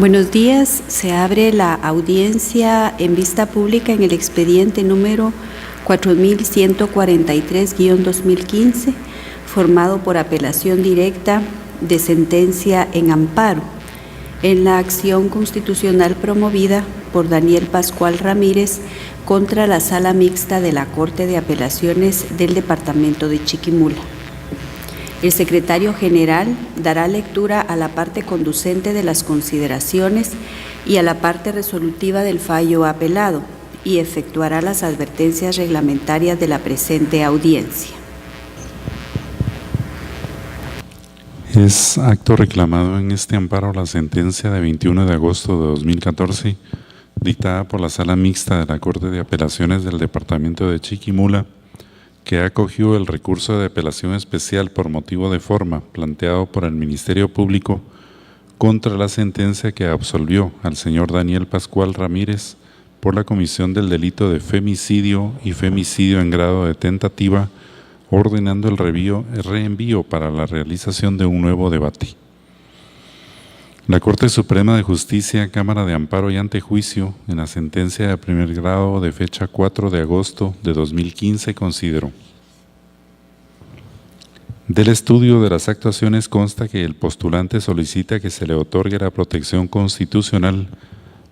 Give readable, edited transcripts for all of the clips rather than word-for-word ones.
Buenos días. Se abre la audiencia en vista pública en el expediente número 4143-2015, formado por apelación directa de sentencia en amparo en la acción constitucional promovida por Daniel Pascual Ramírez contra la Sala Mixta de la Corte de Apelaciones del Departamento de Chiquimula. El secretario general dará lectura a la parte conducente de las consideraciones y a la parte resolutiva del fallo apelado y efectuará las advertencias reglamentarias de la presente audiencia. Es acto reclamado en este amparo la sentencia de 21 de agosto de 2014, dictada por la Sala Mixta de la Corte de Apelaciones del Departamento de Chiquimula, que acogió el recurso de apelación especial por motivo de forma planteado por el Ministerio Público contra la sentencia que absolvió al señor Daniel Pascual Ramírez por la comisión del delito de femicidio y femicidio en grado de tentativa, ordenando el reenvío para la realización de un nuevo debate. La Corte Suprema de Justicia, Cámara de Amparo y Antejuicio, en la sentencia de primer grado de fecha 4 de agosto de 2015, consideró: del estudio de las actuaciones consta que el postulante solicita que se le otorgue la protección constitucional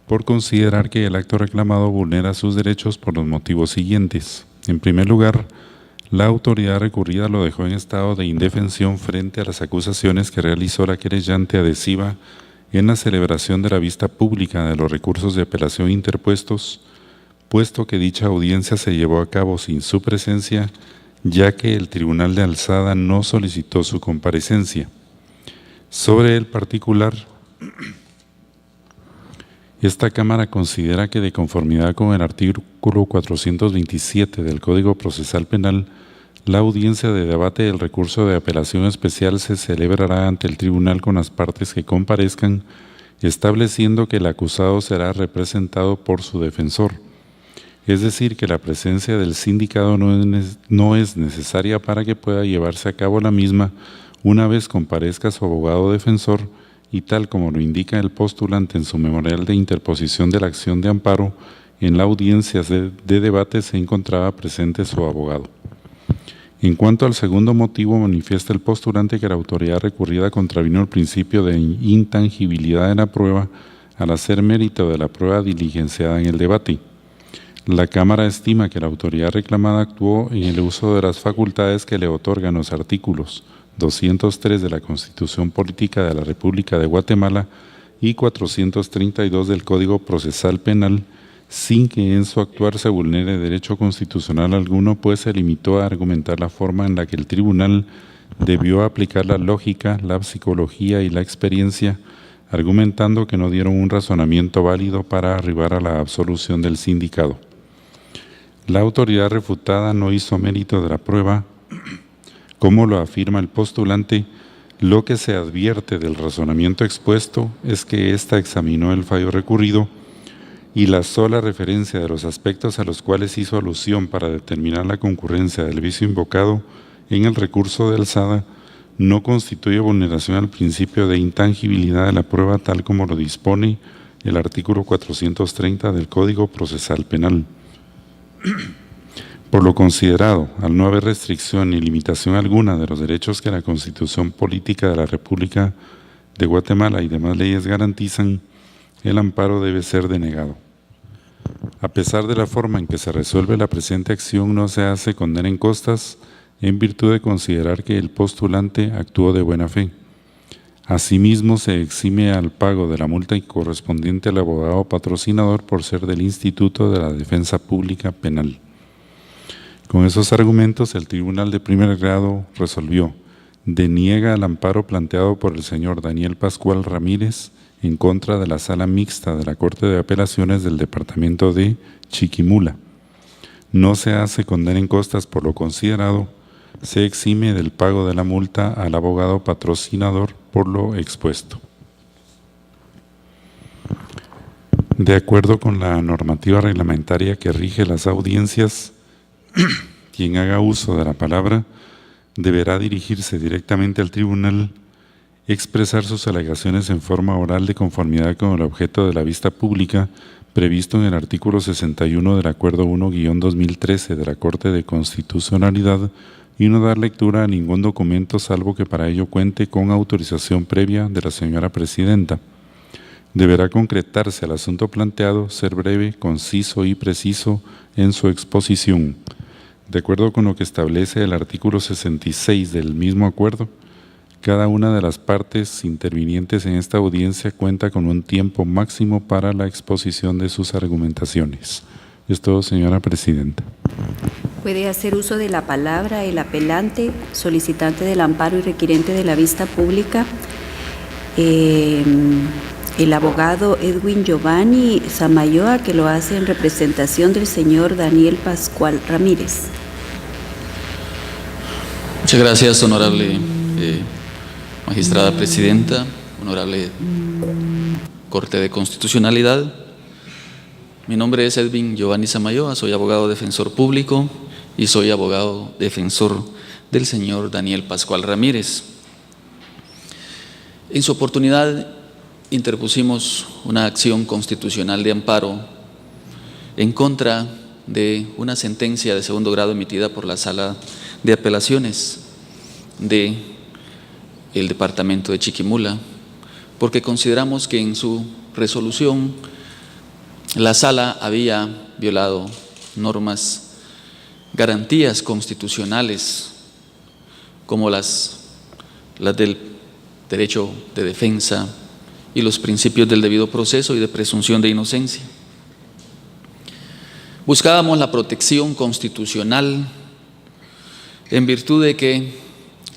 por considerar que el acto reclamado vulnera sus derechos por los motivos siguientes. En primer lugar, la autoridad recurrida lo dejó en estado de indefensión frente a las acusaciones que realizó la querellante adhesiva en la celebración de la vista pública de los recursos de apelación interpuestos, puesto que dicha audiencia se llevó a cabo sin su presencia, ya que el Tribunal de Alzada no solicitó su comparecencia. Sobre el particular, esta Cámara considera que, de conformidad con el artículo 427 del Código Procesal Penal, la audiencia de debate del recurso de apelación especial se celebrará ante el tribunal con las partes que comparezcan, estableciendo que el acusado será representado por su defensor. Es decir, que la presencia del sindicado no es necesaria para que pueda llevarse a cabo la misma una vez comparezca su abogado defensor, y tal como lo indica el postulante en su memorial de interposición de la acción de amparo, en la audiencia de debate se encontraba presente su abogado. En cuanto al segundo motivo, manifiesta el postulante que la autoridad recurrida contravino el principio de intangibilidad de la prueba al hacer mérito de la prueba diligenciada en el debate. La Cámara estima que la autoridad reclamada actuó en el uso de las facultades que le otorgan los artículos 203 de la Constitución Política de la República de Guatemala y 432 del Código Procesal Penal, sin que en su actuar se vulnere derecho constitucional alguno, pues se limitó a argumentar la forma en la que el tribunal debió aplicar la lógica, la psicología y la experiencia, argumentando que no dieron un razonamiento válido para arribar a la absolución del sindicado. La autoridad refutada no hizo mérito de la prueba, como lo afirma el postulante. Lo que se advierte del razonamiento expuesto es que ésta examinó el fallo recurrido y la sola referencia de los aspectos a los cuales hizo alusión para determinar la concurrencia del vicio invocado en el recurso de alzada no constituye vulneración al principio de intangibilidad de la prueba, tal como lo dispone el artículo 430 del Código Procesal Penal. Por lo considerado, al no haber restricción ni limitación alguna de los derechos que la Constitución Política de la República de Guatemala y demás leyes garantizan, el amparo debe ser denegado. A pesar de la forma en que se resuelve la presente acción, no se hace condena en costas, en virtud de considerar que el postulante actuó de buena fe. Asimismo, se exime al pago de la multa correspondiente al abogado patrocinador por ser del Instituto de la Defensa Pública Penal. Con esos argumentos, el Tribunal de Primer Grado resolvió: deniega el amparo planteado por el señor Daniel Pascual Ramírez en contra de la Sala Mixta de la Corte de Apelaciones del Departamento de Chiquimula. No se hace condena en costas por lo considerado. Se exime del pago de la multa al abogado patrocinador por lo expuesto. De acuerdo con la normativa reglamentaria que rige las audiencias, quien haga uso de la palabra deberá dirigirse directamente al tribunal expresar sus alegaciones en forma oral de conformidad con el objeto de la vista pública previsto en el artículo 61 del Acuerdo 1-2013 de la Corte de Constitucionalidad y no dar lectura a ningún documento salvo que para ello cuente con autorización previa de la señora Presidenta. Deberá concretarse al asunto planteado, ser breve, conciso y preciso en su exposición. De acuerdo con lo que establece el artículo 66 del mismo acuerdo, cada una de las partes intervinientes en esta audiencia cuenta con un tiempo máximo para la exposición de sus argumentaciones. Es todo, señora Presidenta. Puede hacer uso de la palabra el apelante, solicitante del amparo y requirente de la vista pública, el abogado Edwin Giovanni Samayoa, que lo hace en representación del señor Daniel Pascual Ramírez. Muchas gracias, honorable magistrada presidenta, honorable Corte de Constitucionalidad. Mi nombre es Edwin Giovanni Samayoa, soy abogado defensor público y soy abogado defensor del señor Daniel Pascual Ramírez. En su oportunidad interpusimos una acción constitucional de amparo en contra de una sentencia de segundo grado emitida por la Sala de Apelaciones del Departamento de Chiquimula, porque consideramos que en su resolución la Sala había violado normas, garantías constitucionales como las del derecho de defensa y los principios del debido proceso y de presunción de inocencia. Buscábamos la protección constitucional en virtud de que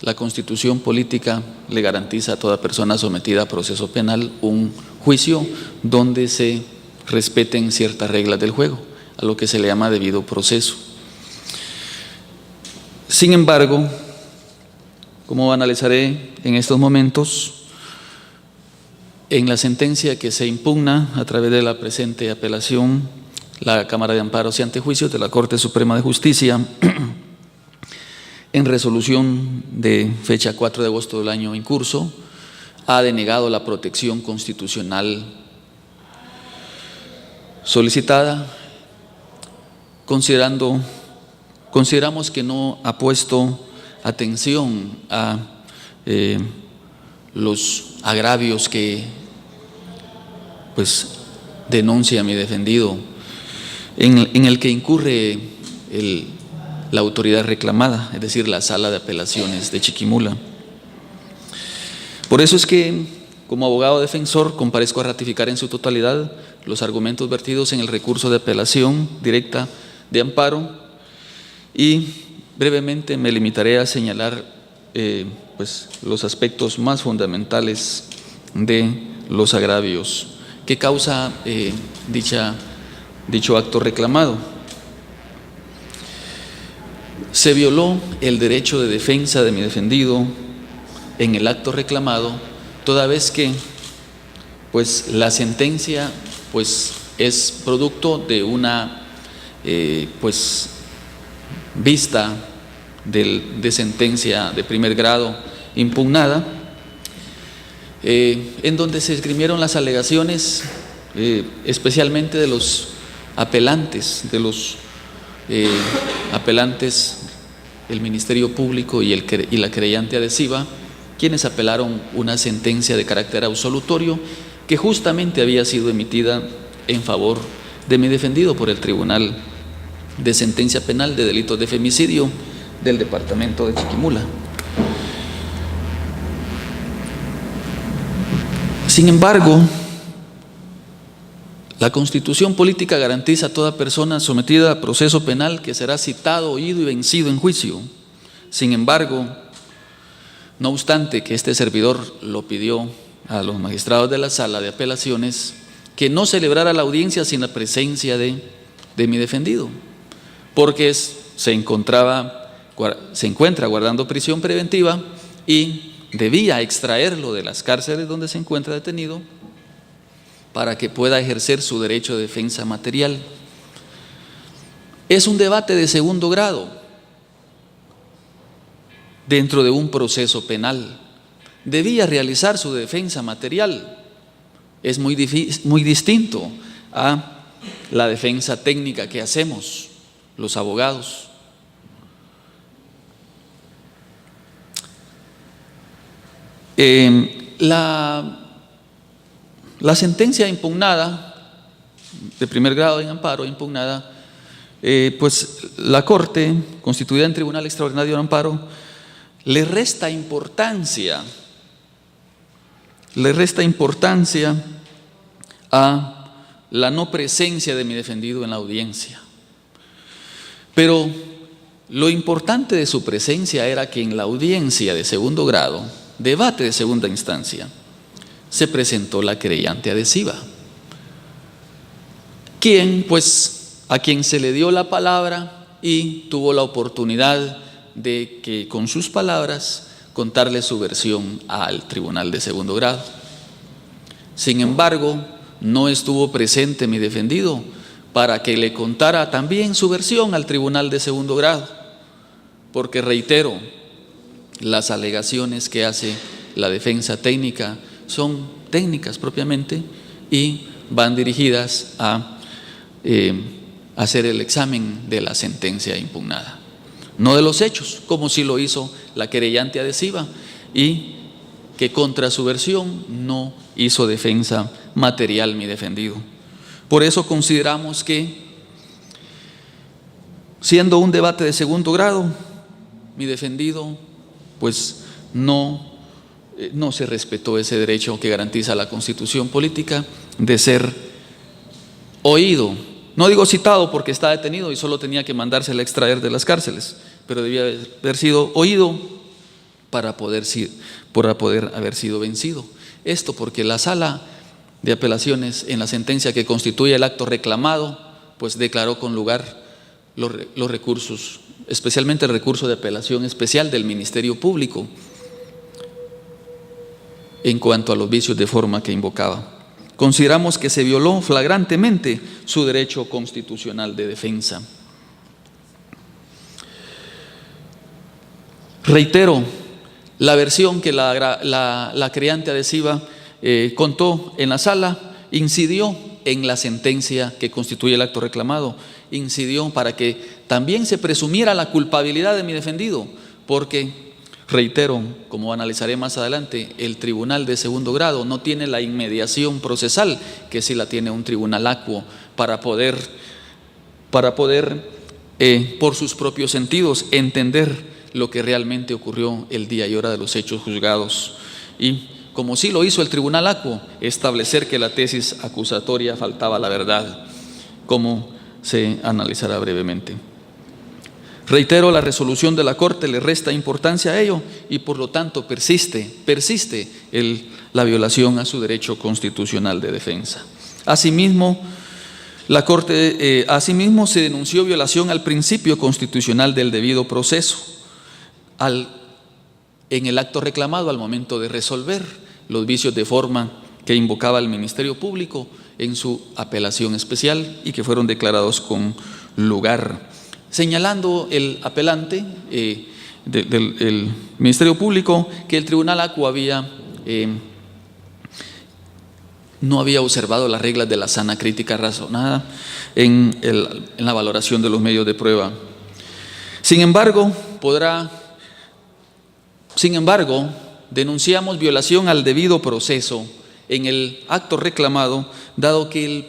la Constitución política le garantiza a toda persona sometida a proceso penal un juicio donde se respeten ciertas reglas del juego, a lo que se le llama debido proceso. Sin embargo, como analizaré en estos momentos, en la sentencia que se impugna a través de la presente apelación, la Cámara de Amparos y Antejuicios de la Corte Suprema de Justicia, en resolución de fecha 4 de agosto del año en curso, ha denegado la protección constitucional solicitada, consideramos que no ha puesto atención a los agravios que denuncia mi defendido, en el que incurre la autoridad reclamada, es decir, la Sala de Apelaciones de Chiquimula. Por eso es que, como abogado defensor, comparezco a ratificar en su totalidad los argumentos vertidos en el recurso de apelación directa de amparo y brevemente me limitaré a señalar los aspectos más fundamentales de los agravios que causa dicho acto reclamado. Se violó el derecho de defensa de mi defendido en el acto reclamado, toda vez que la sentencia es producto de una vista de sentencia de primer grado impugnada, en donde se esgrimieron las alegaciones especialmente de los apelantes, el Ministerio Público y la querellante adhesiva, quienes apelaron una sentencia de carácter absolutorio que justamente había sido emitida en favor de mi defendido por el Tribunal de Sentencia Penal de Delitos de Femicidio del Departamento de Chiquimula. Sin embargo, la Constitución política garantiza a toda persona sometida a proceso penal que será citado, oído y vencido en juicio. Sin embargo, no obstante que este servidor lo pidió a los magistrados de la Sala de Apelaciones, que no celebrara la audiencia sin la presencia de mi defendido, porque se encuentra guardando prisión preventiva y debía extraerlo de las cárceles donde se encuentra detenido para que pueda ejercer su derecho de defensa material. Es un debate de segundo grado dentro de un proceso penal. debía realizar su defensa material. Es muy distinto a la defensa técnica que hacemos los abogados. La sentencia impugnada, de primer grado en amparo impugnada, pues la Corte, constituida en Tribunal Extraordinario de Amparo, le resta importancia a la no presencia de mi defendido en la audiencia. Pero lo importante de su presencia era que en la audiencia de segundo grado, debate de segunda instancia, se presentó la querellante adhesiva, a quien se le dio la palabra y tuvo la oportunidad de que con sus palabras contarle su versión al tribunal de segundo grado. Sin embargo, no estuvo presente mi defendido para que le contara también su versión al tribunal de segundo grado, porque reitero, las alegaciones que hace la defensa técnica son técnicas propiamente y van dirigidas a hacer el examen de la sentencia impugnada, no de los hechos, como sí lo hizo la querellante adhesiva, y que contra su versión no hizo defensa material mi defendido. Por eso consideramos que, siendo un debate de segundo grado, mi defendido pues no se respetó ese derecho que garantiza la Constitución política de ser oído. No digo citado porque está detenido y solo tenía que mandársele a extraer de las cárceles, pero debía haber sido oído para poder haber sido vencido. Esto porque la Sala de Apelaciones, en la sentencia que constituye el acto reclamado, pues declaró con lugar los recursos, especialmente el recurso de apelación especial del Ministerio Público en cuanto a los vicios de forma que invocaba. Consideramos que se violó flagrantemente su derecho constitucional de defensa. Reitero, la versión que la querellante adhesiva contó en la sala incidió en la sentencia que constituye el acto reclamado, incidió para que también se presumiera la culpabilidad de mi defendido, porque, reitero, como analizaré más adelante, el tribunal de segundo grado no tiene la inmediación procesal que sí la tiene un tribunal acuo para poder por sus propios sentidos entender lo que realmente ocurrió el día y hora de los hechos juzgados, y como sí lo hizo el tribunal acuo, establecer que la tesis acusatoria faltaba a la verdad, como se analizará brevemente. Reitero, la resolución de la Corte le resta importancia a ello y por lo tanto persiste la violación a su derecho constitucional de defensa. Asimismo, la Corte se denunció violación al principio constitucional del debido proceso en el acto reclamado al momento de resolver los vicios de forma que invocaba el Ministerio Público en su apelación especial y que fueron declarados con lugar, señalando el apelante del Ministerio Público que el Tribunal Acuo no había observado las reglas de la sana crítica razonada en la valoración de los medios de prueba. Sin embargo, denunciamos violación al debido proceso en el acto reclamado, dado que el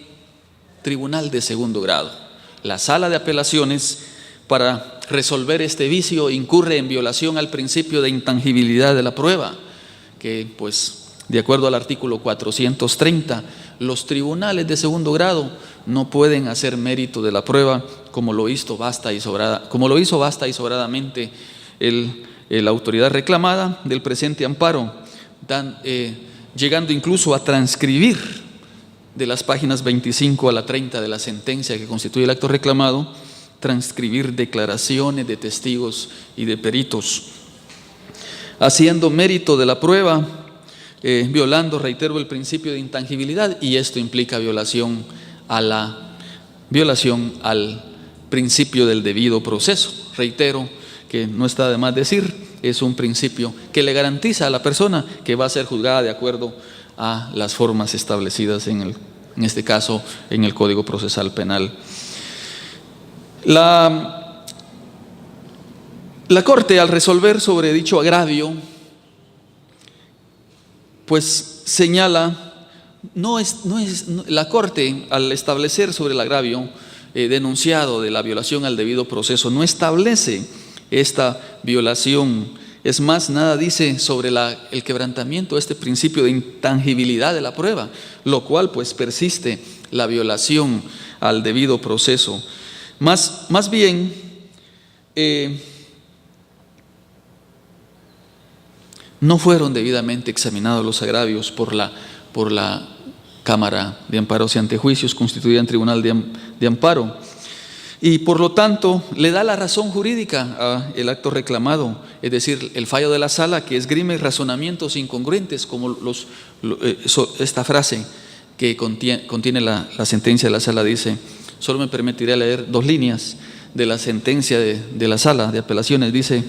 Tribunal de segundo grado, la Sala de Apelaciones, para resolver este vicio incurre en violación al principio de intangibilidad de la prueba, que pues de acuerdo al artículo 430, los tribunales de segundo grado no pueden hacer mérito de la prueba como lo hizo vasta y sobradamente la autoridad reclamada del presente amparo, llegando incluso a transcribir de las páginas 25 a la 30 de la sentencia que constituye el acto reclamado, transcribir declaraciones de testigos y de peritos, haciendo mérito de la prueba, violando, reitero, el principio de intangibilidad, y esto implica violación al principio del debido proceso. Reitero que no está de más decir es un principio que le garantiza a la persona que va a ser juzgada de acuerdo a las formas establecidas en este caso en el Código Procesal Penal. La Corte, al resolver sobre dicho agravio, pues señala, la Corte, al establecer sobre el agravio denunciado de la violación al debido proceso, no establece esta violación. Es más, nada dice sobre el quebrantamiento de este principio de intangibilidad de la prueba, lo cual pues persiste la violación al debido proceso. Más bien, no fueron debidamente examinados los agravios por la Cámara de Amparos y Antejuicios constituida en Tribunal de Amparo, y por lo tanto le da la razón jurídica al acto reclamado, es decir, el fallo de la Sala, que esgrime razonamientos incongruentes como esta frase que contiene la sentencia de la Sala. Dice, solo me permitiré leer 2 líneas de la sentencia de la Sala de Apelaciones. Dice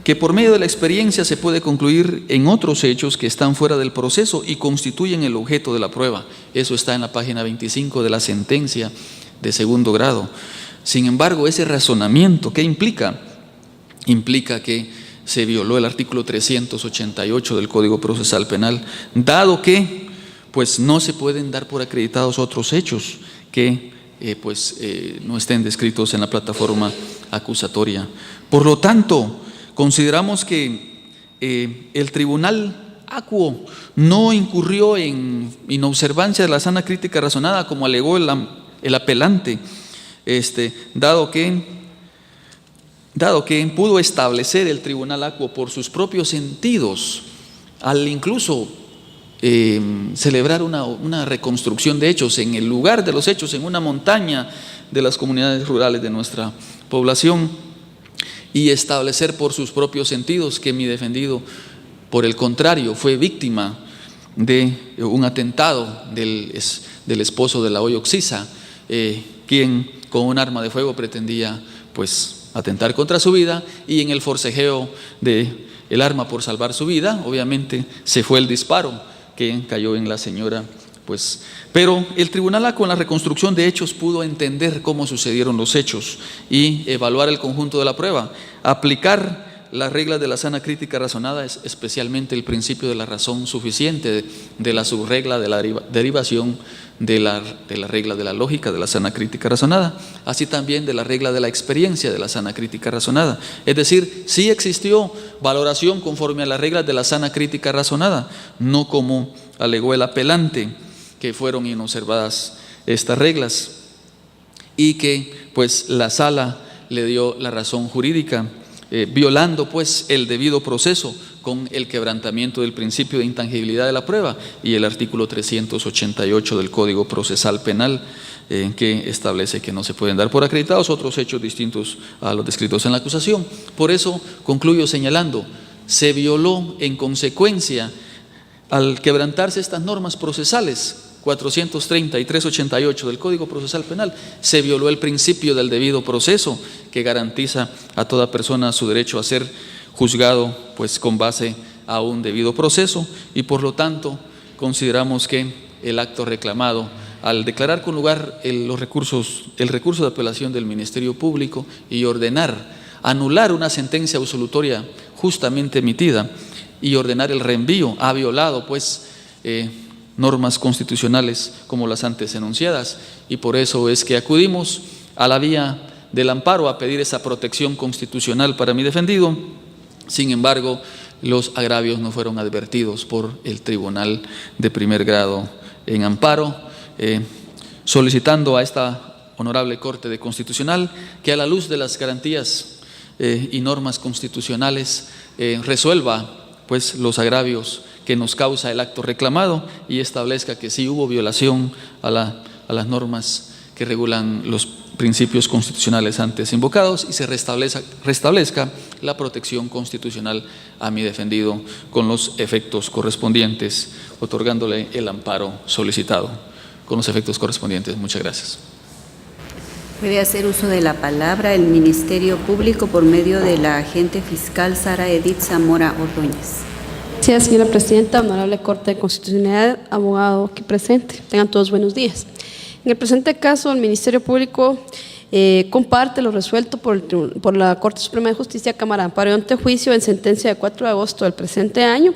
que por medio de la experiencia se puede concluir en otros hechos que están fuera del proceso y constituyen el objeto de la prueba. Eso está en la página 25 de la sentencia de segundo grado. Sin embargo, ese razonamiento, ¿qué implica? Implica que se violó el artículo 388 del Código Procesal Penal, dado que pues no se pueden dar por acreditados otros hechos que no estén descritos en la plataforma acusatoria. Por lo tanto, consideramos que el tribunal acuo no incurrió en inobservancia de la sana crítica razonada, como alegó el apelante, dado que pudo establecer el tribunal acuo por sus propios sentidos, al incluso celebrar una reconstrucción de hechos en el lugar de los hechos, en una montaña de las comunidades rurales de nuestra población, y establecer por sus propios sentidos que mi defendido, por el contrario, fue víctima de un atentado del esposo de la hoy Oxisa, quien con un arma de fuego pretendía pues atentar contra su vida, y en el forcejeo del arma por salvar su vida, obviamente se fue el disparo que cayó en la señora. Pero el tribunal, con la reconstrucción de hechos, pudo entender cómo sucedieron los hechos y evaluar el conjunto de la prueba, aplicar las reglas de la sana crítica razonada, especialmente el principio de la razón suficiente, de la subregla de la derivación, de la regla de la lógica de la sana crítica razonada, así también de la regla de la experiencia de la sana crítica razonada. Es decir, sí existió valoración conforme a las reglas de la sana crítica razonada, no como alegó el apelante, que fueron inobservadas estas reglas y que pues la Sala le dio la razón jurídica, violando pues el debido proceso con el quebrantamiento del principio de intangibilidad de la prueba y el artículo 388 del Código Procesal Penal, que establece que no se pueden dar por acreditados otros hechos distintos a los descritos en la acusación. Por eso concluyo señalando, se violó en consecuencia, al quebrantarse estas normas procesales 430 y 388 del Código Procesal Penal, se violó el principio del debido proceso, que garantiza a toda persona su derecho a ser juzgado pues con base a un debido proceso, y por lo tanto consideramos que el acto reclamado, al declarar con lugar el recurso de apelación del Ministerio Público y anular una sentencia absolutoria justamente emitida y ordenar el reenvío, ha violado pues normas constitucionales como las antes enunciadas, y por eso es que acudimos a la vía del amparo a pedir esa protección constitucional para mi defendido. Sin embargo, los agravios no fueron advertidos por el Tribunal de Primer Grado en amparo, solicitando a esta honorable Corte de Constitucional que, a la luz de las garantías y normas constitucionales, resuelva pues los agravios que nos causa el acto reclamado y establezca que sí hubo violación a las normas que regulan los principios constitucionales antes invocados, y se restablezca la protección constitucional a mi defendido con los efectos correspondientes, otorgándole el amparo solicitado con los efectos correspondientes. Muchas gracias. Puede hacer uso de la palabra el Ministerio Público por medio de la agente fiscal Sara Edith Zamora Ordóñez. Gracias, señora presidenta. Honorable Corte de Constitucionalidad, abogado aquí presente. Tengan todos buenos días. En el presente caso, el Ministerio Público comparte lo resuelto por la Corte Suprema de Justicia, Cámara de Amparo y Antejuicio en sentencia de 4 de agosto del presente año,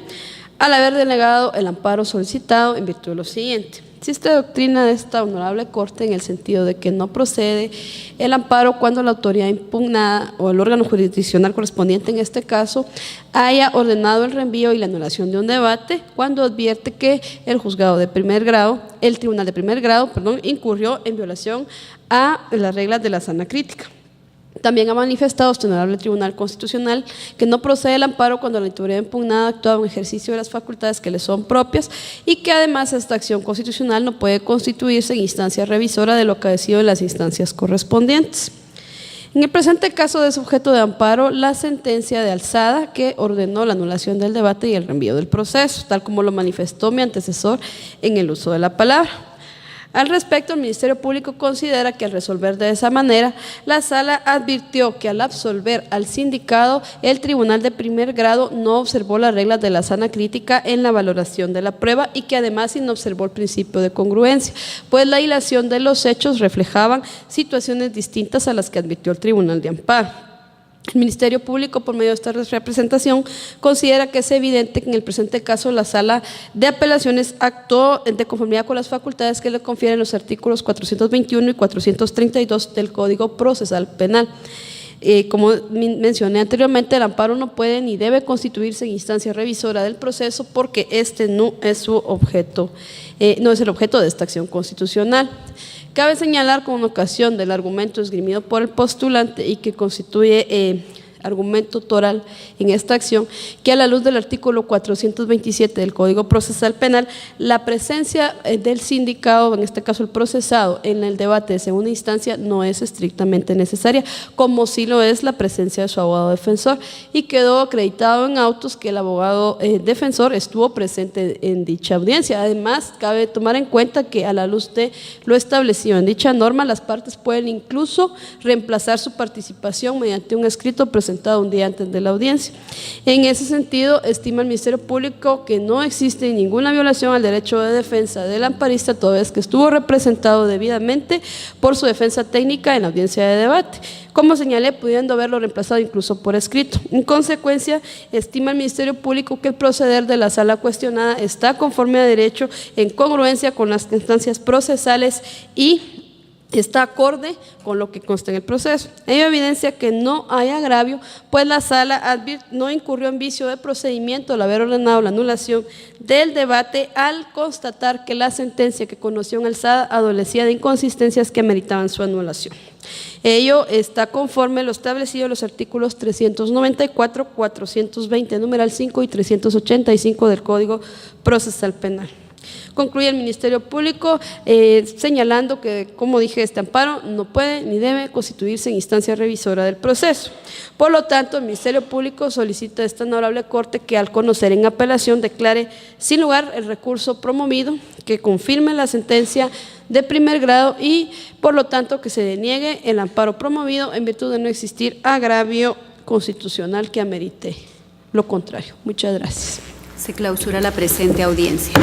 al haber denegado el amparo solicitado en virtud de lo siguiente. Existe doctrina de esta honorable Corte en el sentido de que no procede el amparo cuando la autoridad impugnada o el órgano jurisdiccional correspondiente en este caso haya ordenado el reenvío y la anulación de un debate cuando advierte que el juzgado de primer grado, el tribunal de primer grado, incurrió en violación a las reglas de la sana crítica. También ha manifestado este honorable Tribunal Constitucional que no procede el amparo cuando la autoridad impugnada ha actuado en ejercicio de las facultades que le son propias y que además esta acción constitucional no puede constituirse en instancia revisora de lo acaecido en las instancias correspondientes. En el presente caso de sujeto de amparo, la sentencia de alzada que ordenó la anulación del debate y el reenvío del proceso, tal como lo manifestó mi antecesor en el uso de la palabra. Al respecto, el Ministerio Público considera que al resolver de esa manera, la Sala advirtió que al absolver al sindicado, el Tribunal de primer grado no observó las reglas de la sana crítica en la valoración de la prueba y que además inobservó el principio de congruencia, pues la hilación de los hechos reflejaban situaciones distintas a las que advirtió el Tribunal de Amparo. El Ministerio Público, por medio de esta representación, considera que es evidente que en el presente caso la Sala de Apelaciones actuó de conformidad con las facultades que le confieren los artículos 421 y 432 del Código Procesal Penal. Como mencioné anteriormente, el amparo no puede ni debe constituirse en instancia revisora del proceso porque este no es su objeto, no es el objeto de esta acción constitucional. Cabe señalar con ocasión del argumento esgrimido por el postulante y que constituye argumento toral en esta acción, que a la luz del artículo 427 del Código Procesal Penal, la presencia del sindicado, en este caso el procesado, en el debate de segunda instancia no es estrictamente necesaria, como sí lo es la presencia de su abogado defensor, y quedó acreditado en autos que el abogado defensor estuvo presente en dicha audiencia. Además, cabe tomar en cuenta que a la luz de lo establecido en dicha norma, las partes pueden incluso reemplazar su participación mediante un escrito presentado un día antes de la audiencia. En ese sentido, estima el Ministerio Público que no existe ninguna violación al derecho de defensa del amparista, toda vez que estuvo representado debidamente por su defensa técnica en la audiencia de debate, como señalé, pudiendo haberlo reemplazado incluso por escrito. En consecuencia, estima el Ministerio Público que el proceder de la sala cuestionada está conforme a derecho, en congruencia con las instancias procesales y está acorde con lo que consta en el proceso. Ello evidencia que no hay agravio, pues la sala no incurrió en vicio de procedimiento al haber ordenado la anulación del debate al constatar que la sentencia que conoció en alzada adolecía de inconsistencias que meritaban su anulación. Ello está conforme a lo establecido en los artículos 394, 420, numeral 5 y 385 del Código Procesal Penal. Concluye el Ministerio Público señalando que, como dije, este amparo no puede ni debe constituirse en instancia revisora del proceso. Por lo tanto, el Ministerio Público solicita a esta honorable Corte que al conocer en apelación declare sin lugar el recurso promovido, que confirme la sentencia de primer grado y, por lo tanto, que se deniegue el amparo promovido en virtud de no existir agravio constitucional que amerite lo contrario. Muchas gracias. Se clausura la presente audiencia.